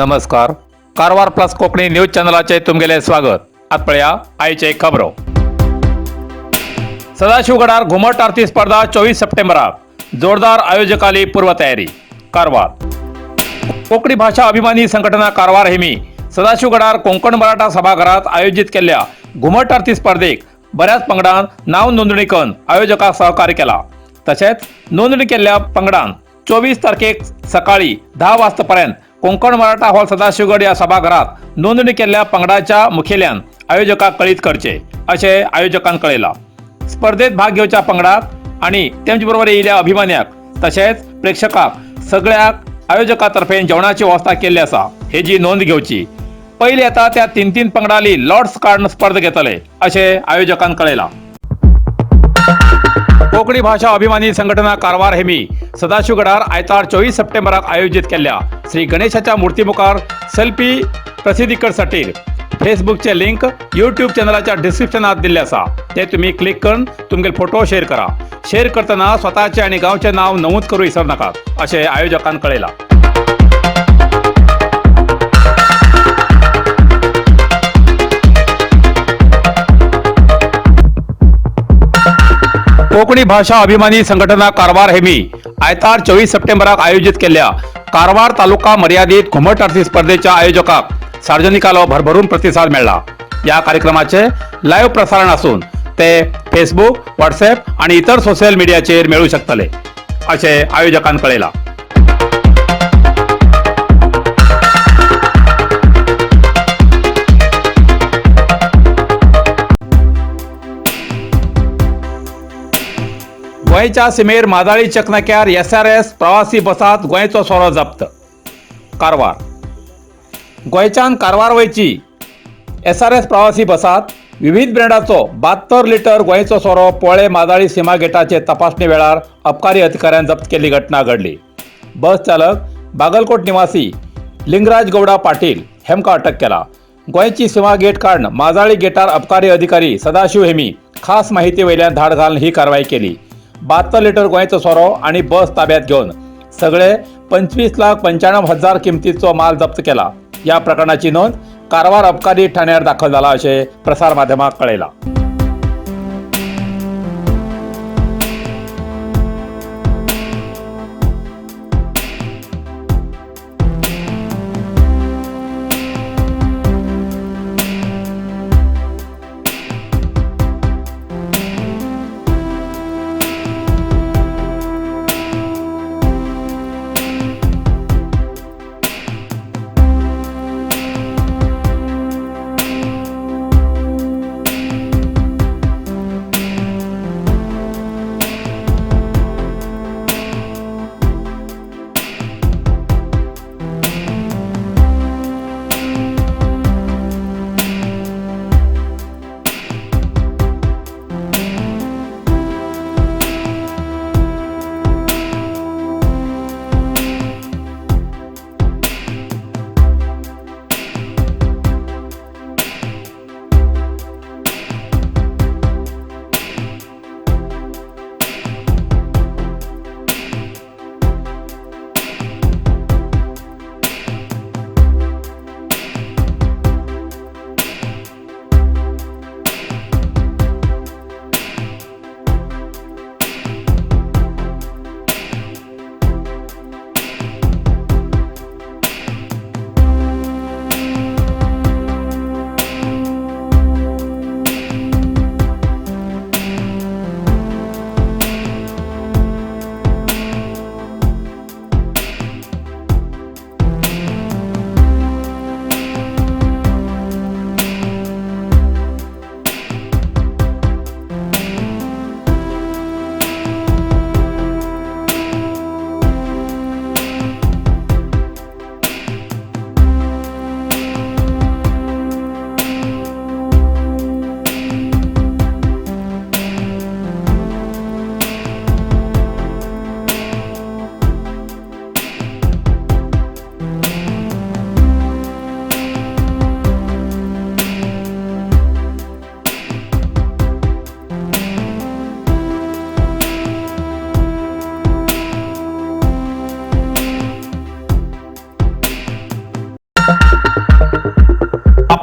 नमस्कार. Karwar plus Konkani news चॅनलाचे तुमगेले स्वागत. आत पळया आयचे खबरो. सदाशिवगडार घुमट आरती स्पर्धा 24 सप्टेंबराक जोरदार आयोजकाली पूर्वतयारी. कारवार कोकणी भाषा अभिमानी संघटना कारवार हेमी सदाशिवगडार कोंकण मराठा सभागृहात आयोजित केलेल्या घुमट आरती स्पर्धेक बऱ्याच पंगडान नाव नोंदणी करून आयोजकांक सहकार्य केला. तसेच नोंदणी केलेल्या पंगडान 24 तारखेक सकाळी 10 वाजतापर्यंत कोंकण मराठा हॉल सदाशिवगड या सभागृहात नोंदणी केलेल्या पंगडाच्या मुखेल्यान आयोजकांक कळीत करचे असे आयोजकांन कळयला. स्पर्धेत भाग घेवच्या पंगडाक आणि तेमचे बरोबर येयल्या अभिमान्याक तसेच प्रेक्षकांक सगळ्याक आयोजकांतर्फे जेवणाची व्यवस्था केल्ली आसा हेजी नोंद घेवची. पयली येता त्या 3 पंगडाली लॉर्ड्स काडून स्पर्धा घेतले असे आयोजकांन कळयला. कोकणी भाषा अभिमानी संघटना कारवार हेमी सदाशिवगडार आयतार 24 सप्टेंबराक आयोजित केल्ल्या श्री गणेशाच्या मूर्ती मुखार सेल्फी प्रसिद्धीकरणासाठी फेसबुकचे लिंक यूट्यूब चॅनलाच्या डिस्क्रिप्शनात दिल्ले आसा. ते तुम्ही क्लिक करून तुमगे फोटो शेअर करा. शेअर करतना स्वतःचे आणि गावचे नाव नमूद करू विसरू नकात असे आयोजकांन कळयला. कोकणी भाषा अभिमानी संघटना कारवार हेमी आयतार 24 सप्टेंबराक आयोजित केल्ल्या कारवार तालुका मर्यादित घुमट आरती स्पर्धेच्या आयोजकांक सार्वजनिकालो भरभरून प्रतिसाद मेळ्ळा. या कार्यक्रमाचे लाईव्ह प्रसारण असून ते फेसबुक, व्हॉट्सॲप आणि इतर सोशल मीडियाचेर मेळू शकतले असे आयोजकांन कळयला. गोंयच्या सीमेर माजाळी चकनाक्यार SRS प्रवासी बसात गोंयचो सोरो जप्त. कारवार गोंयच्यान कारवार वयची SRS प्रवासी बसात विविध ब्रँडाचो 72 लिटर गोंयचो सोरो पोळे माजाळी सीमा गेटाचे तपासणी वेळार अबकारी अधिकाऱ्यान जप्त केल्ली घटना घडली. बस चालक बागलकोट निवासी लिंगराज गौडा पाटील हेमका अटक केला. गोंयची सीमा गेट काडून माजाळी गेटार अबकारी अधिकारी सदाशिव हेमी खास माहिती वयल्यान धाड घालून ही कारवाई केली. 72 लिटर गोंयचो सोरो आणि बस ताब्यात घेऊन सगळे 25,95,000 किमतीचो माल जप्त केला. या प्रकरणाची नोंद कारवार अबकारी ठाण्यार दाखल झाला असे प्रसार माध्यमांक कळयला.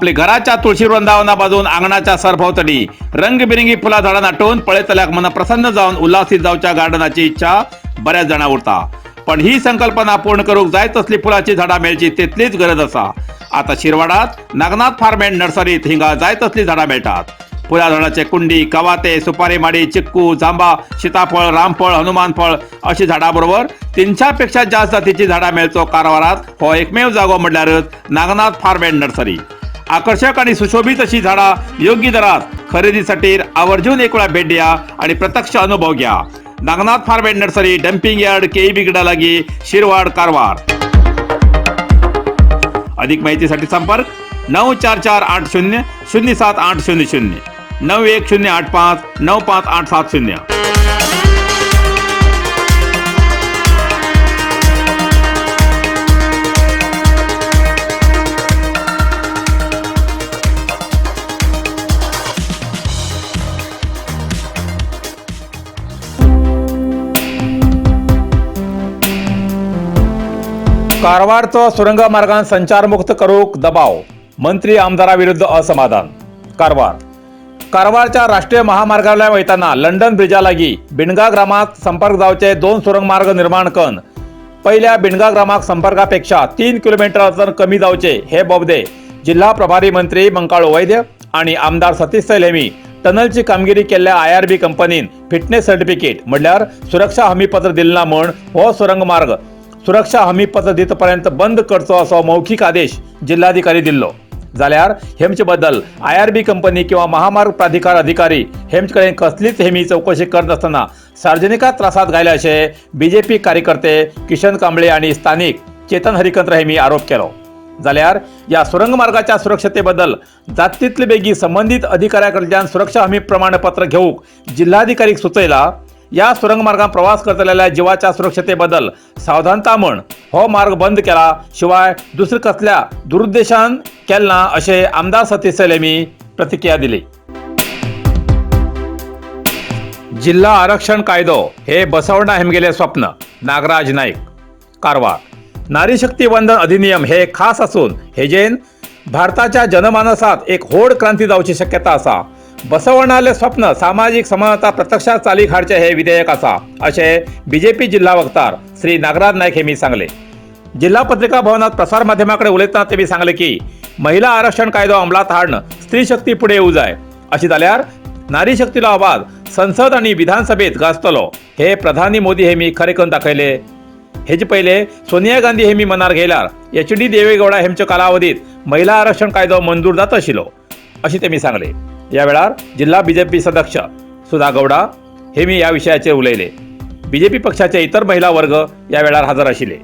आपली घराच्या तुळशी वृंदावना बाजून अंगणाच्या सरभोवतणी रंगबिरंगी फुला झाडां नाटून पळयतल्याक मन प्रसन्न जावन उल्हासीत जावच्या गार्डनाची इच्छा बऱ्याच जाणां उरता. पण ही संकल्पना पूर्ण करूंक जाय तसली फुलाची झाडां मेळची तितलीच गरज आसा. आता शिरवाडात नागनाथ फार्म अँड नर्सरीत हिंगा जाय तसली झाडां मेळटात. फुला झाडाचे कुंडी, कवाते, सुपारी माडी, चिक्कू, जांबा, सीताफळ, रामफळ, हनुमान फळ अशी झाडां बरोबर 300 पेक्षा जास्त जातीची झाडां मेळचो कारवारात हो एकमेव जागो म्हटल्यारच नागनाथ फार्म अँड नर्सरी. आकर्षक आणि सुशोभित अशी झाडां योग्य दरात खरेदीसाठी आवर्जून एक वेळा भेट द्या आणि प्रत्यक्ष अनुभव घ्या. Nagnath farm and nursery, dumping yard, KEB गडा लागी, शिरवाड, कारवार. अधिक माहितीसाठी संपर्क 94480 07800 91085 95870. कारवारचो सुरंग मार्गान संचारमुक्त करूक दबाव, मंत्री आमदाराविरुद्ध असमाधान. कारवारच्या राष्ट्रीय महामार्गावयल्यान वयताना लंडन ब्रिजा लागीं बिणगा ग्रामात संपर्क जावचे 2 सुरंग मार्ग निर्माण करून पहिल्या बिणगा ग्रामाक संपर्कापेक्षा 3 किलोमीटर अंतर कमी जावचे हे बोबदे जिल्हा प्रभारी मंत्री मंकाळू वैद्य आणि आमदार सतीश सैल हेमी टनलची कामगिरी केल्ल्या IRB कंपनीन फिटनेस सर्टिफिकेट म्हटल्यार सुरक्षा हमी पत्र दिलना म्हूण हो सुरंग मार्ग सुरक्षा हमी पत्र दितपर्यंत बंद करचो असो मौखिक आदेश जिल्हाधिकारी दिल्लो. जाल्यार हेमचे बद्दल IRB कंपनी किंवा महामार्ग प्राधिकार अधिकारी हेमचे कडेन कसलीच हेमी चौकशी करत असताना सार्वजनिकांत त्रासात घायले अशें BJP कार्यकर्ते किशन कांबळे आणि स्थानिक चेतन हरिकंत्र हेमी आरोप केलो. जाल्यार या सुरंग मार्गाच्या सुरक्षते बद्दल जाता तितले बेगीन संबंधित अधिकाऱ्या कडल्यान सुरक्षा हमी प्रमाणपत्र घेवूक जिल्हाधिकारीक सुचयला. या सुरंग मार्गान प्रवास करतलेल्या जीवाच्या सुरक्षते बद्दल सावधानता म्हण हो मार्ग बंद केला, शिवाय दुसरे कसल्या दुरुद्देशान केलना अशें आमदार सतीश सैल हेमी प्रतिक्रिया दिली. जिल्हा आरक्षण कायदो हे बसवणा हेमगेले स्वप्न, नागराज नाईक. कारवार. नारी शक्ती वंदन अधिनियम हे खास असून हेजेन भारताच्या जनमानसात एक होड क्रांती जावची शक्यता असा. बसवणाले स्वप्न सामाजिक समानता प्रत्यक्षात चालीक हाडचे हे विधेयक असा अशें BJP जिल्हा वक्तार श्री नागराज नाईक हेमी सांगले. जिल्हा पत्रिका भवनात प्रसार माध्यमांकडे उलयतना तेमी सांगले की महिला आरक्षण कायदो अंमलात हाडन स्त्री शक्ती पुढे येऊ जाय. अशी जाल्यार नारी शक्तीलो आवाज संसद आणि विधानसभेत गाजतलो हे प्रधानी मोदी हेमी खरे करून दाखयले. हेजे पहिले सोनिया गांधी हेमी मनार घेयल्यार HD देवेगौडा हेमच्या कालावधीत महिला आरक्षण कायदो मंजूर जाता आशिल्लो अशी तेमी सांगले. या वेळार जिल्हा BJP सदस्य सुधा गौडा हेमी या विषयाचेर उलयले. BJP पक्षाचे इतर महिला वर्ग या वेळार हजर आशिल्ले.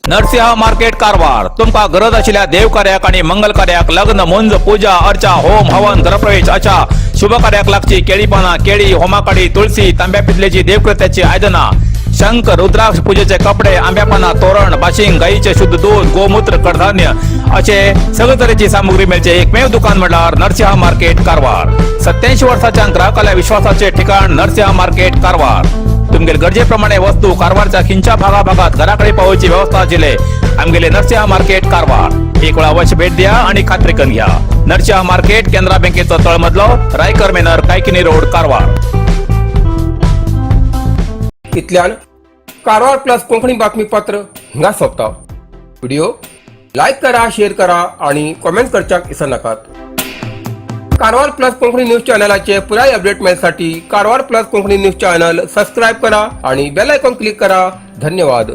नरसिंह मार्केट कारवार. तुमका गरज आशिल्ल्या देव कार्याक आणि मंगल कार्याक, लग्न, मुंज, पूजा, अर्चा, होम, हवन, गृहप्रवेश अशा शुभ कार्याक लागची केळी पानां, केळी, होमाकडी, तुळशी, तांब्या पितलेची देवकृत्याची आयदनां, शंख, रुद्राक्ष पूजेचे कपडे, आंब्या पानां, तोरण, बाशिंग, गाईचे शुद्ध दूध, गोमूत्र, कडधान्य असे सगळे तरेची सामुग्री मेळचे एकमेव दुकान म्हटल्यार नरसिंह मार्केट कारवार. 87 वर्सांच्या ग्राहकाल्या विश्वासाचे ठिकाण नरसिंह मार्केट कारवार. तुमगेर गरजेप्रमाणे वस्तू कारवारच्या खिंच्या भागात घराकडे पावोवची व्यवस्था आशिल्ले आमगेले नरसिंह मार्केट कारवार. एक वेळा अवश्य भेट द्या आणि खात्री करून घ्या. नरसिंह मार्केट, केनरा बँकेचो तळमजलो, रायकर मेनर, कायकिनी रोड, कारवार. इतल्यान कारवार प्लस कोंकणी बातमीपत्र हिंगा सोंपता. व्हिडिओ लाईक करा, शेअर करा आणि कमेंट करच्याक विसरू नाकात. कारवार प्लस कोंकणी न्यूज चॅनलाचे पुराय अपडेट मेळसाठी Karwar plus Konkani news channel subscribe करा आणि बेल आयकॉन क्लिक करा. धन्यवाद.